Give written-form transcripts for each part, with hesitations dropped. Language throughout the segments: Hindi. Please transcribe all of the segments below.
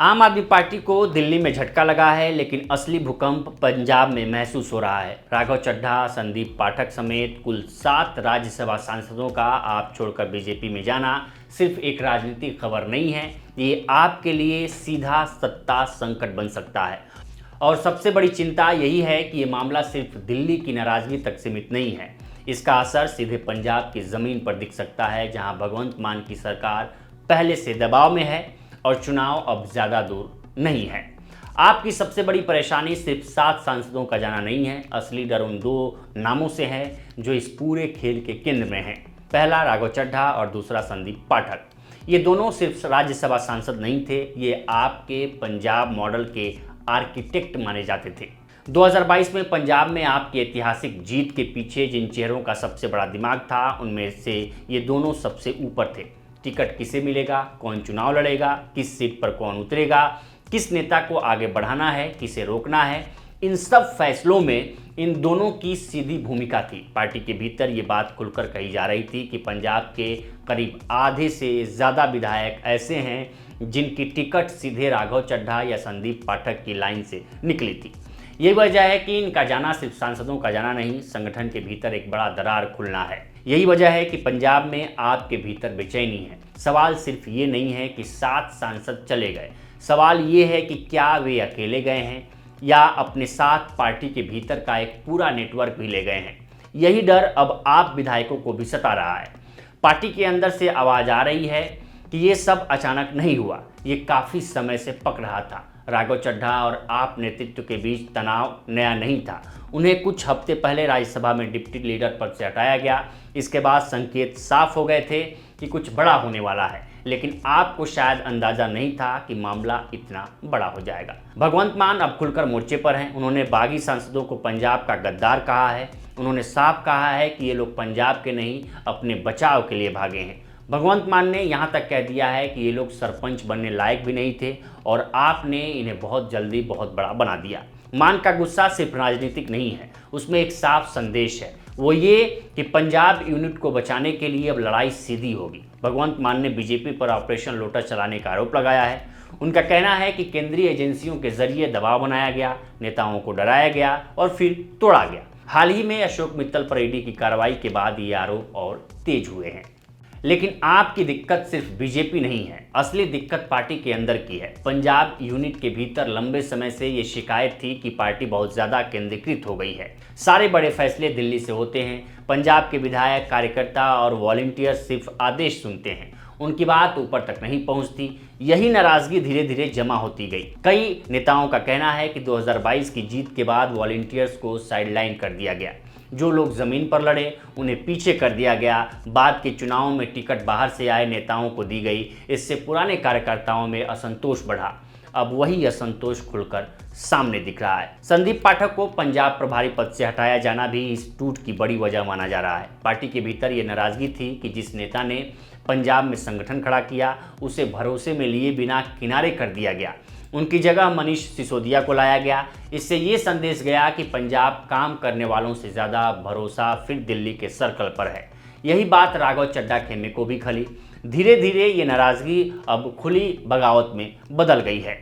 आम आदमी पार्टी को दिल्ली में झटका लगा है, लेकिन असली भूकंप पंजाब में महसूस हो रहा है। राघव चड्ढा, संदीप पाठक समेत कुल 7 राज्यसभा सांसदों का आप छोड़कर बीजेपी में जाना सिर्फ एक राजनीतिक खबर नहीं है, ये आपके लिए सीधा सत्ता संकट बन सकता है। और सबसे बड़ी चिंता यही है कि ये मामला सिर्फ दिल्ली की नाराजगी तक सीमित नहीं है। इसका असर सीधे पंजाब की ज़मीन पर दिख सकता है, जहां भगवंत मान की सरकार पहले से दबाव में है और चुनाव अब ज़्यादा दूर नहीं है। आपकी सबसे बड़ी परेशानी सिर्फ 7 सांसदों का जाना नहीं है, असली डर उन 2 नामों से है जो इस पूरे खेल के केंद्र में हैं। पहला राघव चड्ढा और दूसरा संदीप पाठक। ये दोनों सिर्फ राज्यसभा सांसद नहीं थे, ये आपके पंजाब मॉडल के आर्किटेक्ट माने जाते थे। 2022 में पंजाब में आपकी ऐतिहासिक जीत के पीछे जिन चेहरों का सबसे बड़ा दिमाग था, उनमें से ये दोनों सबसे ऊपर थे। टिकट किसे मिलेगा, कौन चुनाव लड़ेगा, किस सीट पर कौन उतरेगा, किस नेता को आगे बढ़ाना है, किसे रोकना है, इन सब फैसलों में इन दोनों की सीधी भूमिका थी। पार्टी के भीतर ये बात खुलकर कही जा रही थी कि पंजाब के करीब आधे से ज़्यादा विधायक ऐसे हैं जिनकी टिकट सीधे राघव चड्ढा या संदीप पाठक की लाइन से निकली थी। यही वजह है कि इनका जाना सिर्फ सांसदों का जाना नहीं, संगठन के भीतर एक बड़ा दरार खुलना है। यही वजह है कि पंजाब में आपके भीतर बेचैनी है। सवाल सिर्फ ये नहीं है कि 7 सांसद चले गए, सवाल ये है कि क्या वे अकेले गए हैं या अपने साथ पार्टी के भीतर का एक पूरा नेटवर्क भी ले गए हैं। यही डर अब आप विधायकों को भी सता रहा है। पार्टी के अंदर से आवाज़ आ रही है कि ये सब अचानक नहीं हुआ, ये काफ़ी समय से पक रहा था। राघव चड्ढा और आप नेतृत्व के बीच तनाव नया नहीं था। उन्हें कुछ हफ्ते पहले राज्यसभा में डिप्टी लीडर पद से हटाया गया। इसके बाद संकेत साफ हो गए थे कि कुछ बड़ा होने वाला है, लेकिन आपको शायद अंदाज़ा नहीं था कि मामला इतना बड़ा हो जाएगा। भगवंत मान अब खुलकर मोर्चे पर हैं। उन्होंने बागी सांसदों को पंजाब का गद्दार कहा है। उन्होंने साफ कहा है कि ये लोग पंजाब के नहीं, अपने बचाव के लिए भागे हैं। भगवंत मान ने यहाँ तक कह दिया है कि ये लोग सरपंच बनने लायक भी नहीं थे और आपने इन्हें बहुत जल्दी बहुत बड़ा बना दिया। मान का गुस्सा सिर्फ राजनीतिक नहीं है, उसमें एक साफ संदेश है, वो ये कि पंजाब यूनिट को बचाने के लिए अब लड़ाई सीधी होगी। भगवंत मान ने बीजेपी पर ऑपरेशन लोटस चलाने का आरोप लगाया है। उनका कहना है कि केंद्रीय एजेंसियों के जरिए दबाव बनाया गया, नेताओं को डराया गया और फिर तोड़ा गया। हाल ही में अशोक मित्तल पर ईडी की कार्रवाई के बाद ये आरोप और तेज हुए हैं। लेकिन आपकी दिक्कत सिर्फ बीजेपी नहीं है, असली दिक्कत पार्टी के अंदर की है। पंजाब यूनिट के भीतर लंबे समय से ये शिकायत थी कि पार्टी बहुत ज़्यादा केंद्रीकृत हो गई है। सारे बड़े फैसले दिल्ली से होते हैं। पंजाब के विधायक, कार्यकर्ता और वॉलंटियर सिर्फ आदेश सुनते हैं, उनकी बात ऊपर तक नहीं पहुंचती। यही नाराजगी धीरे धीरे जमा होती गई। कई नेताओं का कहना है कि 2022 की जीत के बाद वॉलंटियर्स को साइडलाइन कर दिया गया। जो लोग ज़मीन पर लड़े उन्हें पीछे कर दिया गया। बाद के चुनाव में टिकट बाहर से आए नेताओं को दी गई। इससे पुराने कार्यकर्ताओं में असंतोष बढ़ा। अब वही असंतोष खुलकर सामने दिख रहा है। संदीप पाठक को पंजाब प्रभारी पद से हटाया जाना भी इस टूट की बड़ी वजह माना जा रहा है। पार्टी के भीतर ये नाराजगी थी कि जिस नेता ने पंजाब में संगठन खड़ा किया, उसे भरोसे में लिए बिना किनारे कर दिया गया। उनकी जगह मनीष सिसोदिया को लाया गया। इससे ये संदेश गया कि पंजाब काम करने वालों से ज़्यादा भरोसा फिर दिल्ली के सर्कल पर है। यही बात राघव चड्ढा खेमे को भी खली। धीरे धीरे ये नाराज़गी अब खुली बगावत में बदल गई है।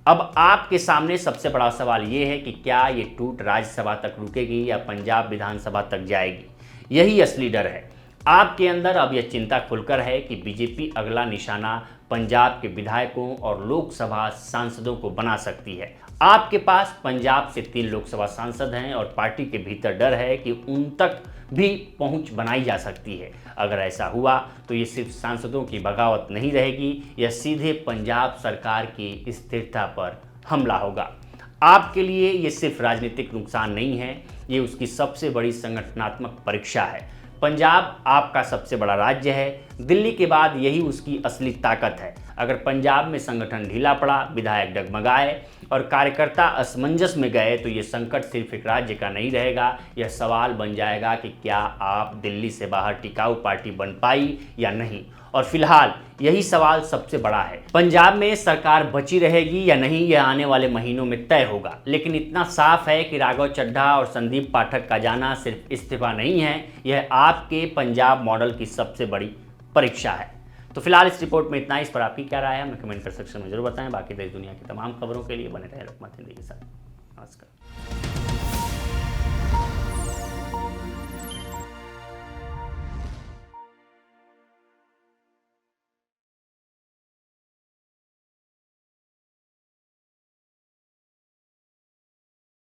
अब आपके सामने सबसे बड़ा सवाल ये है कि क्या ये टूट राज्यसभा तक रुकेगी या पंजाब विधानसभा तक जाएगी। यही असली डर है। आपके अंदर अब यह चिंता खुलकर है कि बीजेपी अगला निशाना पंजाब के विधायकों और लोकसभा सांसदों को बना सकती है। आपके पास पंजाब से 3 लोकसभा सांसद हैं और पार्टी के भीतर डर है कि उन तक भी पहुंच बनाई जा सकती है। अगर ऐसा हुआ तो ये सिर्फ सांसदों की बगावत नहीं रहेगी, यह सीधे पंजाब सरकार की स्थिरता पर हमला होगा। आपके लिए ये सिर्फ राजनीतिक नुकसान नहीं है, ये उसकी सबसे बड़ी संगठनात्मक परीक्षा है। पंजाब आपका सबसे बड़ा राज्य है। दिल्ली के बाद यही उसकी असली ताकत है। अगर पंजाब में संगठन ढीला पड़ा, विधायक डगमगाए और कार्यकर्ता असमंजस में गए तो ये संकट सिर्फ एक राज्य का नहीं रहेगा, यह सवाल बन जाएगा कि क्या आप दिल्ली से बाहर टिकाऊ पार्टी बन पाई या नहीं। और फिलहाल यही सवाल सबसे बड़ा है। पंजाब में सरकार बची रहेगी या नहीं, यह आने वाले महीनों में तय होगा। लेकिन इतना साफ है कि राघव चड्ढा और संदीप पाठक का जाना सिर्फ इस्तीफा नहीं है, यह आपके पंजाब मॉडल की सबसे बड़ी परीक्षा है। तो फिलहाल इस रिपोर्ट में इतना। इस पर आपकी क्या राय है हमें कमेंट कर सेक्शन में जरूर बताएं। बाकी देश दुनिया की तमाम खबरों के लिए बने रहें लोकमत हिंदी के साथ। नमस्कार।